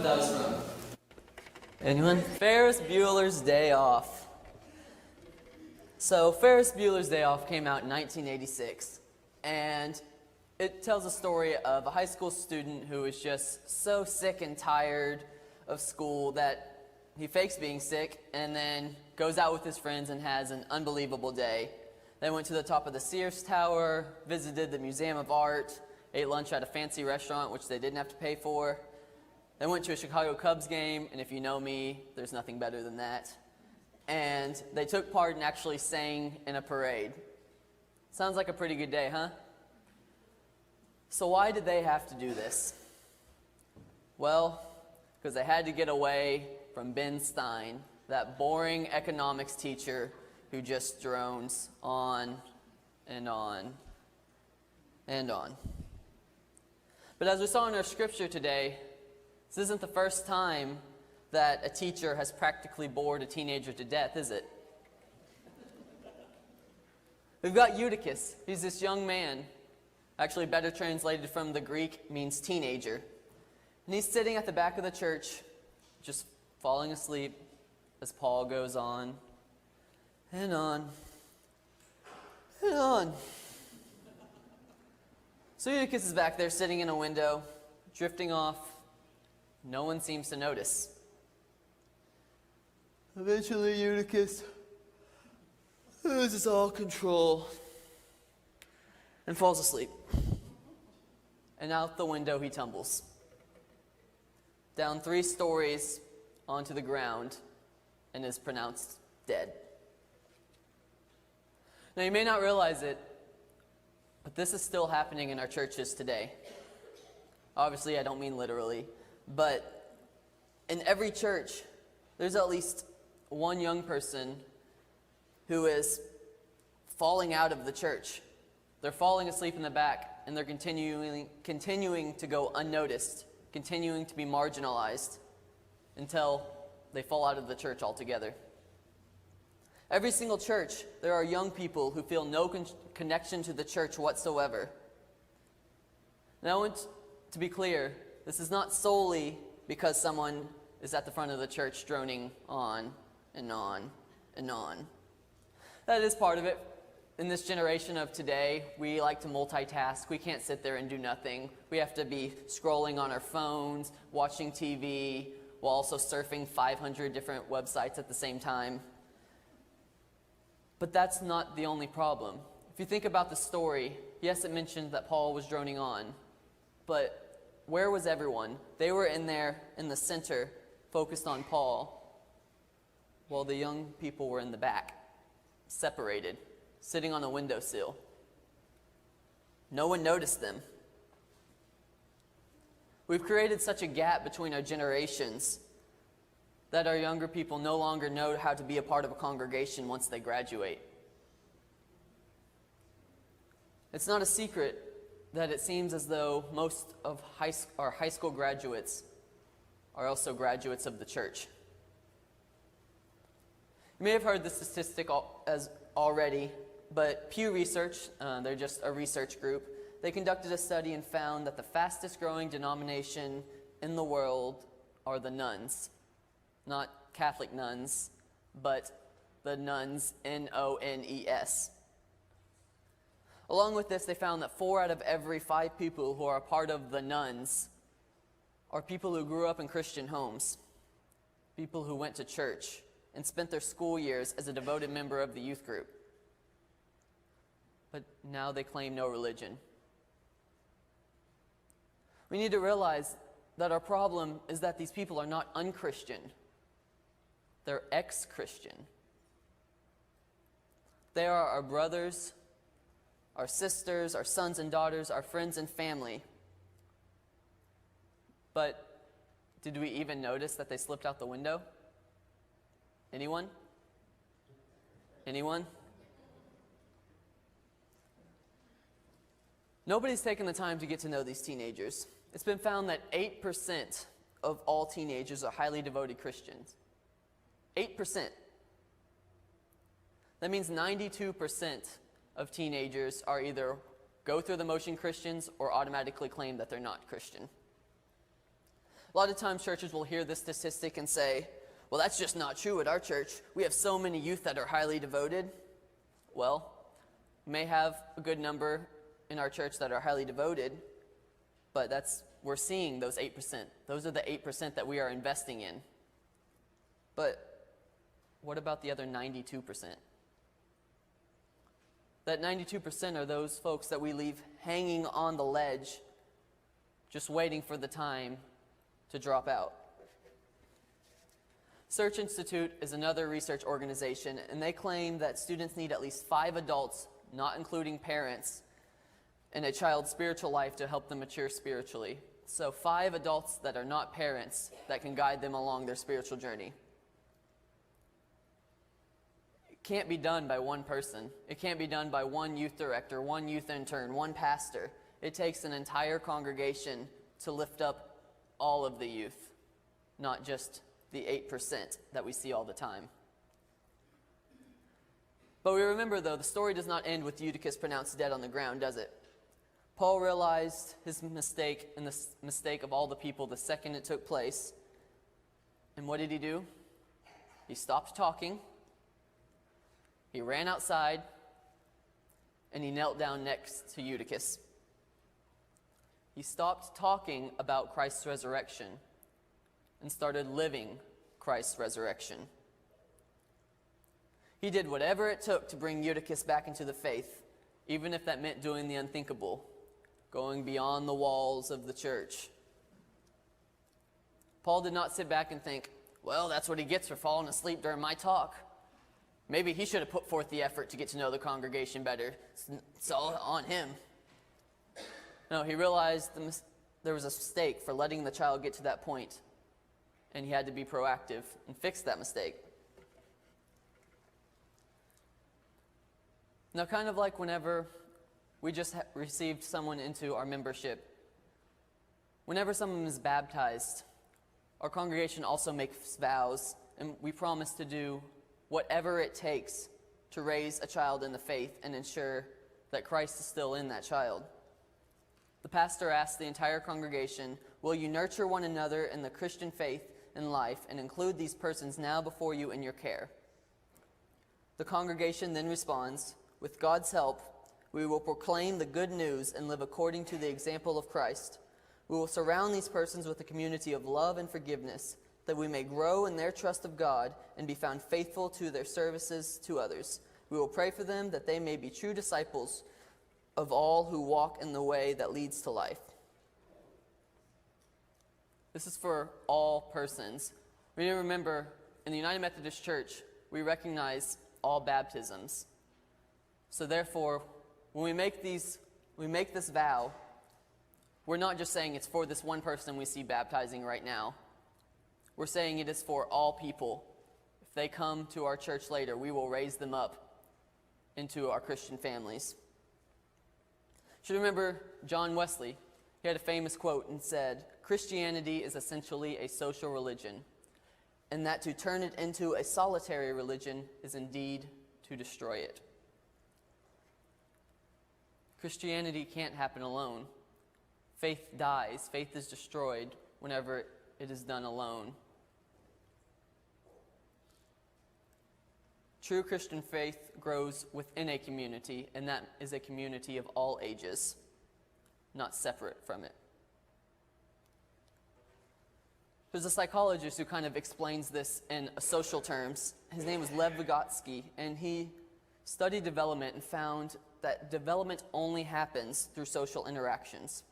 that was from? Anyone? Ferris Bueller's Day Off. So Ferris Bueller's Day Off came out in 1986, and it tells a story of a high school student who is just so sick and tired of school that he fakes being sick and then goes out with his friends and has an unbelievable day. They went to the top of the Sears Tower, visited the Museum of Art, ate lunch at a fancy restaurant which they didn't have to pay for. They went to a Chicago Cubs game, and if you know me, there's nothing better than that. And they took part and actually sang in a parade. Sounds like a pretty good day, huh? So why did they have to do this? Well, because they had to get away from Ben Stein, that boring economics teacher who just drones on and on and on. But as we saw in our scripture today, this isn't the first time that a teacher has practically bored a teenager to death, is it? We've got Eutychus. He's this young man. Actually, better translated from the Greek, means teenager. And he's sitting at the back of the church, just falling asleep as Paul goes on and on and on. So Eutychus is back there sitting in a window, drifting off. No one seems to notice. Eventually Eutychus loses all control and falls asleep. And out the window he tumbles. Down 3 stories onto the ground and is pronounced dead. Now you may not realize it, but this is still happening in our churches today. Obviously I don't mean literally, but in every church there's at least one young person who is falling out of the church. They're falling asleep in the back, and they're continuing to go unnoticed, continuing to be marginalized until they fall out of the church altogether. Every single church, there are young people who feel no connection to the church whatsoever. Now, I want to be clear, this is not solely because someone is at the front of the church droning on and on and on. That is part of it. In this generation of today, we like to multitask. We can't sit there and do nothing. We have to be scrolling on our phones, watching TV, while also surfing 500 different websites at the same time. But that's not the only problem. If you think about the story, yes, it mentioned that Paul was droning on, but where was everyone? They were in there in the center, focused on Paul, while the young people were in the back, separated, sitting on a windowsill. No one noticed them. We've created such a gap between our generations that our younger people no longer know how to be a part of a congregation once they graduate. It's not a secret that it seems as though most of our high school graduates are also graduates of the church. You may have heard the statistic already, but Pew Research, they're just a research group, they conducted a study and found that the fastest growing denomination in the world are the nuns. Not Catholic nuns, but the nuns, N-O-N-E-S. Along with this, they found that 4 out of every 5 people who are a part of the nuns are people who grew up in Christian homes, people who went to church and spent their school years as a devoted member of the youth group. But now they claim no religion. We need to realize that our problem is that these people are not unchristian. They're ex-Christian. They are our brothers, our sisters, our sons and daughters, our friends and family. But did we even notice that they slipped out the window? Anyone? Anyone? Nobody's taken the time to get to know these teenagers. It's been found that 8% of all teenagers are highly devoted Christians. 8%. That means 92% of teenagers are either go through the motion Christians or automatically claim that they're not Christian. lot of times churches will hear this statistic and say, well, that's just not true at our church. We have so many youth that are highly devoted. Well, we may have a good number in our church that are highly devoted, but we're seeing those 8%. Those are the 8% that we are investing in. But what about the other 92%? That 92% are those folks that we leave hanging on the ledge, just waiting for the time to drop out. Search Institute is another research organization, and they claim that students need at least 5 adults, not including parents, in a child's spiritual life to help them mature spiritually. So 5 adults that are not parents that can guide them along their spiritual journey. It can't be done by one person. It can't be done by one youth director, one youth intern, one pastor. It takes an entire congregation to lift up all of the youth, not just the 8% that we see all the time. But we remember, though, the story does not end with Eutychus pronounced dead on the ground, does it? Paul realized his mistake and the mistake of all the people the second it took place. And what did he do? He stopped talking, he ran outside, and he knelt down next to Eutychus. He stopped talking about Christ's resurrection and started living Christ's resurrection. He did whatever it took to bring Eutychus back into the faith, even if that meant doing the unthinkable, going beyond the walls of the church. Paul did not sit back and think, well, that's what he gets for falling asleep during my talk. Maybe he should have put forth the effort to get to know the congregation better. It's all on him. No, he realized there was a mistake for letting the child get to that point, and he had to be proactive and fix that mistake. Now, kind of like whenever we just received someone into our membership, whenever someone is baptized, our congregation also makes vows, and we promise to do whatever it takes to raise a child in the faith and ensure that Christ is still in that child. The pastor asked the entire congregation, will you nurture one another in the Christian faith and life and include these persons now before you in your care? The congregation then responds, with God's help, we will proclaim the good news and live according to the example of Christ. We will surround these persons with a community of love and forgiveness, that we may grow in their trust of God and be found faithful to their services to others. We will pray for them that they may be true disciples of all who walk in the way that leads to life. This is for all persons. We need to remember, in the United Methodist Church, we recognize all baptisms. So therefore, when we make this vow, we're not just saying it's for this one person we see baptizing right now. We're saying it is for all people. If they come to our church later, we will raise them up into our Christian families. You should remember John Wesley. He had a famous quote and said, Christianity is essentially a social religion, and that to turn it into a solitary religion is indeed to destroy it. Christianity can't happen alone. Faith dies. Faith is destroyed whenever it is done alone. True Christian faith grows within a community, and that is a community of all ages, not separate from it. There's a psychologist who kind of explains this in social terms. His name is Lev Vygotsky, and he studied development and found that development only happens through social interactions.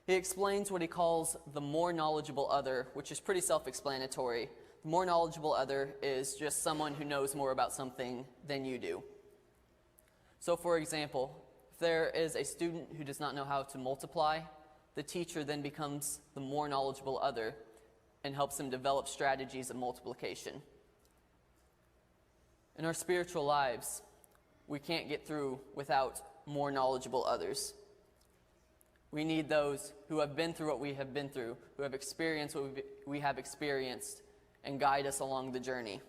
He explains what he calls the more knowledgeable other, which is pretty self-explanatory. The more knowledgeable other is just someone who knows more about something than you do. So for example, if there is a student who does not know how to multiply, the teacher then becomes the more knowledgeable other and helps him develop strategies of multiplication. In our spiritual lives, we can't get through without more knowledgeable others. We need those who have been through what we have been through, who have experienced what we have experienced, and guide us along the journey.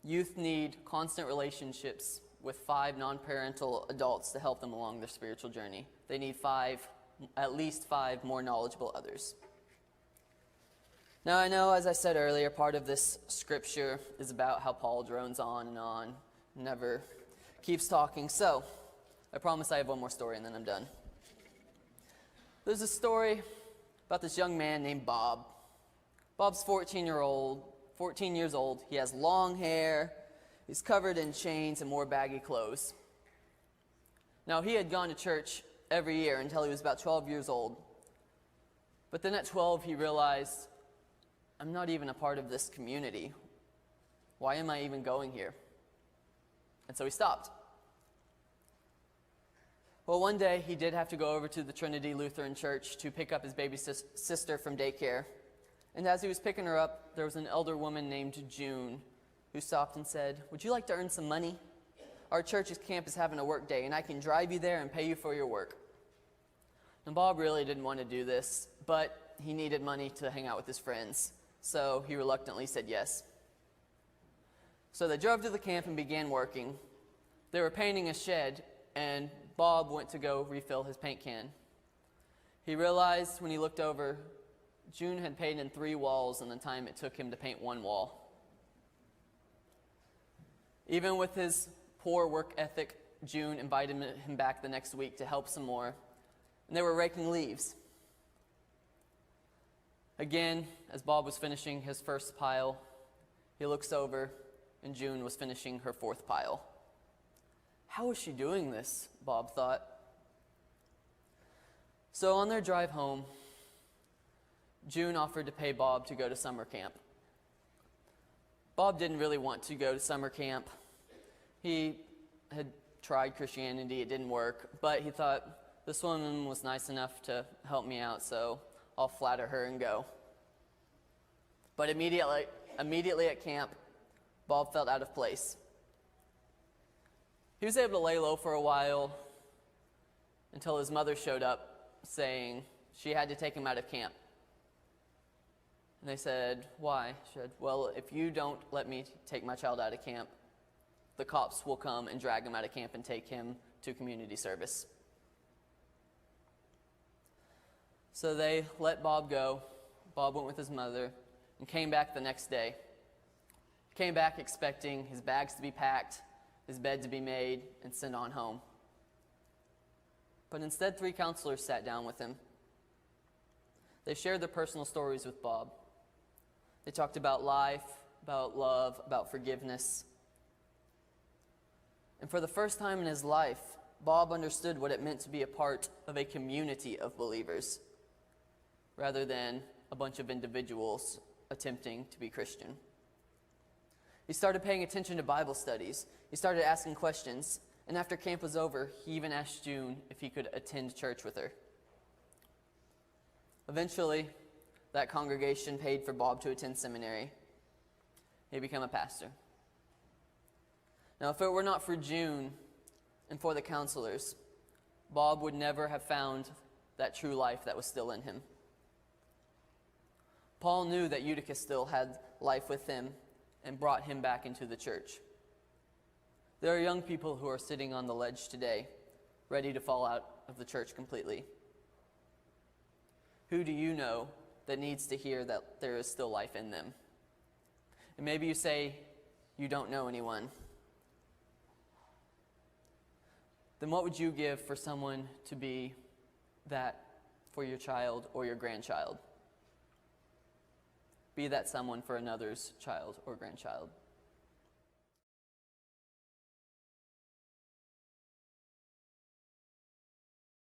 Youth need constant relationships with 5 non-parental adults to help them along their spiritual journey. They need 5 at least 5 more knowledgeable others. Now I know, as I said earlier, part of this scripture is about how Paul drones on, never keeps talking. So, I promise I have one more story and then I'm done. There's a story about this young man named Bob. Bob's 14 years old. He has long hair. He's covered in chains and wore baggy clothes. Now, he had gone to church every year until he was about 12 years old. But then at 12, he realized, I'm not even a part of this community. Why am I even going here? And so he stopped. Well, one day he did have to go over to the Trinity Lutheran Church to pick up his baby sister from daycare. And as he was picking her up, there was an elder woman named June who stopped and said, "Would you like to earn some money? Our church's camp is having a work day, and I can drive you there and pay you for your work." And Bob really didn't want to do this, but he needed money to hang out with his friends, so he reluctantly said yes. So they drove to the camp and began working. They were painting a shed, and Bob went to go refill his paint can. He realized when he looked over, June had painted 3 walls in the time it took him to paint 1 wall. Even with his poor work ethic, June invited him back the next week to help some more, and they were raking leaves. Again, as Bob was finishing his first pile, he looks over, and June was finishing her 4th pile. How is she doing this? Bob thought. So on their drive home, June offered to pay Bob to go to summer camp. Bob didn't really want to go to summer camp. He had tried Christianity, it didn't work, but he thought, this woman was nice enough to help me out, so I'll flatter her and go. But immediately at camp, Bob felt out of place. He was able to lay low for a while until his mother showed up saying she had to take him out of camp. And they said, "Why?" She said, "Well, if you don't let me take my child out of camp, the cops will come and drag him out of camp and take him to community service." So they let Bob go. Bob went with his mother and came back the next day. He came back expecting his bags to be packed, his bed to be made, and sent on home. But instead, 3 counselors sat down with him. They shared their personal stories with Bob. They talked about life, about love, about forgiveness. And for the first time in his life, Bob understood what it meant to be a part of a community of believers, rather than a bunch of individuals attempting to be Christian. He started paying attention to Bible studies. He started asking questions. And after camp was over, he even asked June if he could attend church with her. Eventually, that congregation paid for Bob to attend seminary. He became a pastor. Now, if it were not for June and for the counselors, Bob would never have found that true life that was still in him. Paul knew that Eutychus still had life with him and brought him back into the church. There are young people who are sitting on the ledge today, ready to fall out of the church completely. Who do you know that needs to hear that there is still life in them? And maybe you say you don't know anyone. Then what would you give for someone to be that for your child or your grandchild? Be that someone for another's child or grandchild.